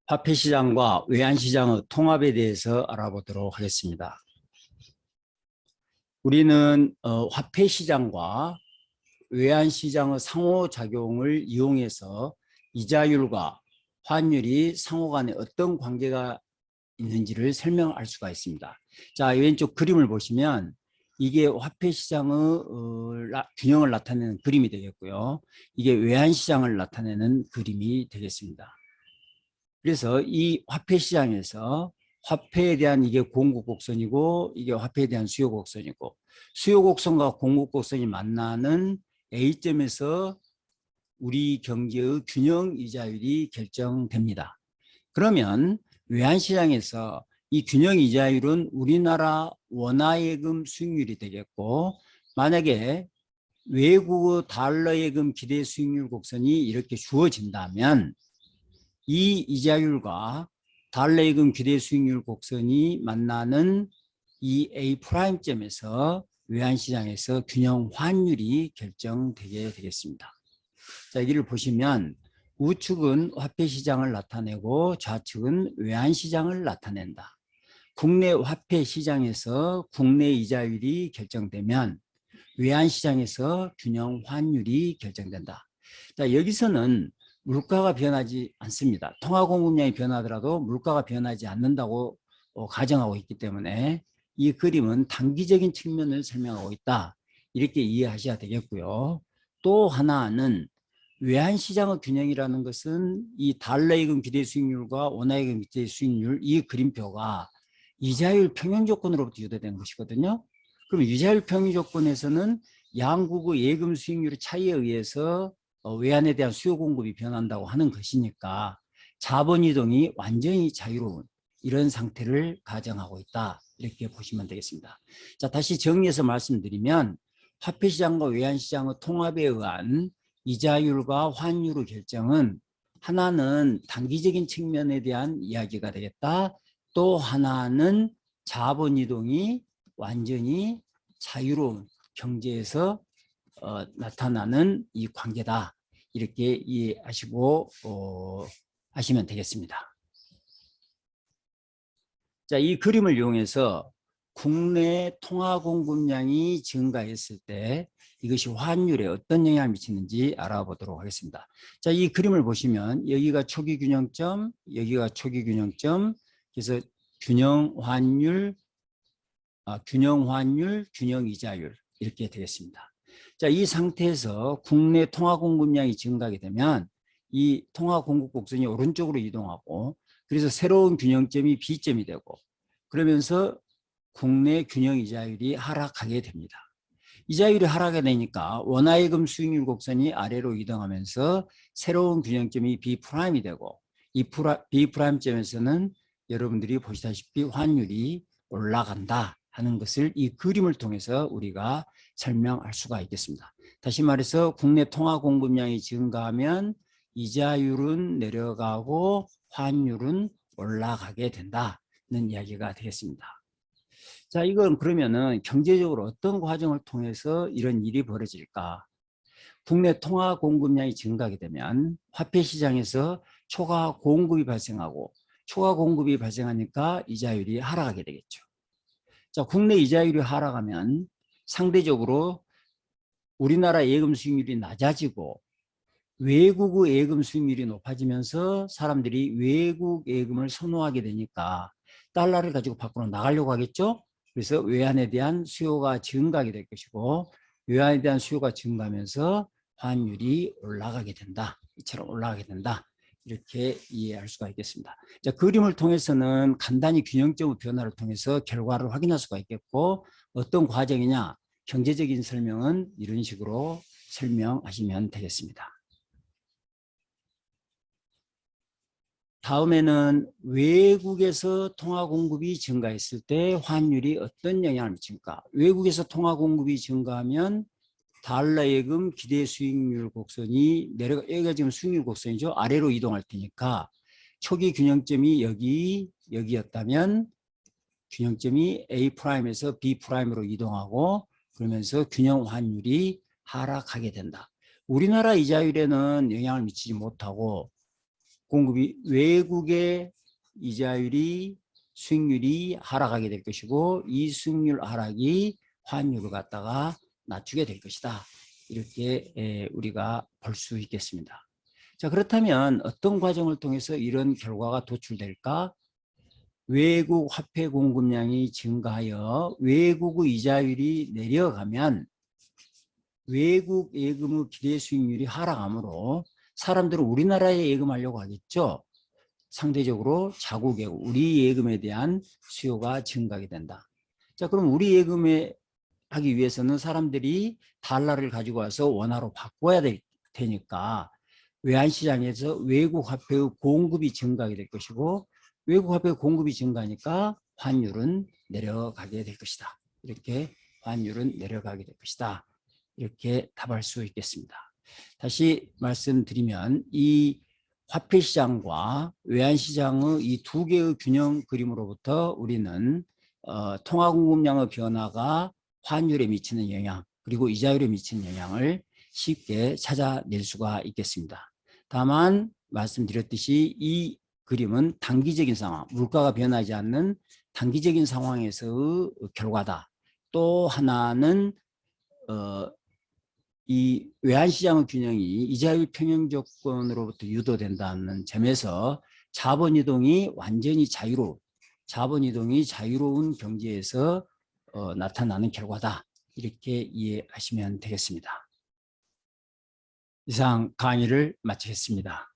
화폐시장과 외환시장의 통합에 대해서 알아보도록 하겠습니다. 우리는 화폐시장과 외환시장의 상호작용을 이용해서 이자율과 환율이 상호간에 어떤 관계가 있는지를 설명할 수가 있습니다. 자, 왼쪽 그림을 보시면 이게 화폐시장의 균형을 나타내는 그림이 되겠고요. 이게 외환시장을 나타내는 그림이 되겠습니다. 그래서 이 화폐시장에서 화폐에 대한 이게 공급 곡선이고 이게 화폐에 대한 수요 곡선이고 수요 곡선과 공급 곡선이 만나는 A점에서 우리 경제의 균형 이자율이 결정됩니다. 그러면 외환시장에서 이 균형 이자율은 우리나라 원화예금 수익률이 되겠고, 만약에 외국의 달러예금 기대 수익률 곡선이 이렇게 주어진다면 이 이자율과 달러예금 기대 수익률 곡선이 만나는 이 A'점에서 외환시장에서 균형 환율이 결정되게 되겠습니다. 자, 여기를 보시면 우측은 화폐시장을 나타내고 좌측은 외환시장을 나타낸다. 국내 화폐시장에서 국내 이자율이 결정되면 외환시장에서 균형 환율이 결정된다. 자, 여기서는 물가가 변하지 않습니다. 통화공급량이 변하더라도 물가가 변하지 않는다고 가정하고 있기 때문에 이 그림은 단기적인 측면을 설명하고 있다. 이렇게 이해하셔야 되겠고요. 또 하나는 외환시장의 균형이라는 것은 이 달러예금 기대 수익률과 원화예금 기대 수익률 이 그림표가 이자율 평형 조건으로부터 유도된 것이거든요. 그럼 이자율 평형 조건에서는 양국의 예금 수익률의 차이에 의해서 외환에 대한 수요 공급이 변한다고 하는 것이니까 자본 이동이 완전히 자유로운 이런 상태를 가정하고 있다. 이렇게 보시면 되겠습니다. 자, 다시 정리해서 말씀드리면 화폐시장과 외환시장의 통합에 의한 이자율과 환율의 결정은 하나는 단기적인 측면에 대한 이야기가 되겠다. 또 하나는 자본 이동이 완전히 자유로운 경제에서 나타나는 이 관계다. 이렇게 이해하시고 하시면 되겠습니다. 자, 이 그림을 이용해서 국내 통화 공급량이 증가했을 때 이것이 환율에 어떤 영향을 미치는지 알아보도록 하겠습니다. 자, 이 그림을 보시면 여기가 초기 균형점, 여기가 초기 균형점, 그래서 균형 환율, 균형 이자율 이렇게 되겠습니다. 자, 이 상태에서 국내 통화 공급량이 증가하게 되면 이 통화 공급 곡선이 오른쪽으로 이동하고 그래서 새로운 균형점이 B점이 되고 그러면서 국내 균형 이자율이 하락하게 됩니다. 이자율이 하락하게 되니까 원화예금 수익률 곡선이 아래로 이동하면서 새로운 균형점이 B'이 되고 이 B'점에서는 여러분들이 보시다시피 환율이 올라간다 하는 것을 이 그림을 통해서 우리가 설명할 수가 있겠습니다. 다시 말해서 국내 통화 공급량이 증가하면 이자율은 내려가고 환율은 올라가게 된다는 이야기가 되겠습니다. 자, 이건 그러면은 경제적으로 어떤 과정을 통해서 이런 일이 벌어질까? 국내 통화 공급량이 증가하게 되면 화폐 시장에서 초과 공급이 발생하고 초과 공급이 발생하니까 이자율이 하락하게 되겠죠. 자, 국내 이자율이 하락하면 상대적으로 우리나라 예금 수익률이 낮아지고 외국의 예금 수익률이 높아지면서 사람들이 외국 예금을 선호하게 되니까 달러를 가지고 밖으로 나가려고 하겠죠. 그래서 외환에 대한 수요가 증가하게 될 것이고 외환에 대한 수요가 증가하면서 환율이 올라가게 된다. 이처럼 올라가게 된다. 이렇게 이해할 수가 있겠습니다. 자, 그림을 통해서는 간단히 균형점의 변화를 통해서 결과를 확인할 수가 있겠고 어떤 과정이냐? 경제적인 설명은 이런 식으로 설명하시면 되겠습니다. 다음에는 외국에서 통화 공급이 증가했을 때 환율이 어떤 영향을 미칩니까? 외국에서 통화 공급이 증가하면 달러 예금 기대 수익률 곡선이 내려가, 여기가 지금 수익률 곡선이죠. 아래로 이동할 테니까 초기 균형점이 여기였다면 균형점이 A'에서 B'으로 이동하고 그러면서 균형 환율이 하락하게 된다. 우리나라 이자율에는 영향을 미치지 못하고 공급이 외국의 이자율이 수익률이 하락하게 될 것이고 이 수익률 하락이 환율을 갖다가 낮추게 될 것이다. 이렇게 우리가 볼 수 있겠습니다. 자, 그렇다면 어떤 과정을 통해서 이런 결과가 도출될까? 외국 화폐 공급량이 증가하여 외국의 이자율이 내려가면 외국 예금의 기대 수익률이 하락하므로 사람들은 우리나라에 예금하려고 하겠죠. 상대적으로 자국 예금, 우리 예금에 대한 수요가 증가하게 된다. 자, 그럼 우리 예금에 하기 위해서는 사람들이 달러를 가지고 와서 원화로 바꿔야 되니까 외환시장에서 외국 화폐의 공급이 증가하게 될 것이고 외국 화폐의 공급이 증가하니까 환율은 내려가게 될 것이다. 이렇게 환율은 내려가게 될 것이다. 이렇게 답할 수 있겠습니다. 다시 말씀드리면 이 화폐시장과 외환시장의 이 두 개의 균형 그림으로부터 우리는 통화공급량의 변화가 환율에 미치는 영향 그리고 이자율에 미치는 영향을 쉽게 찾아낼 수가 있겠습니다. 다만 말씀드렸듯이 이 그림은 단기적인 상황, 물가가 변하지 않는 단기적인 상황에서의 결과다. 또 하나는 이 외환시장의 균형이 이자율 평형 조건으로부터 유도된다는 점에서 자본이동이 완전히 자유로운 경제에서 나타나는 결과다. 이렇게 이해하시면 되겠습니다. 이상 강의를 마치겠습니다.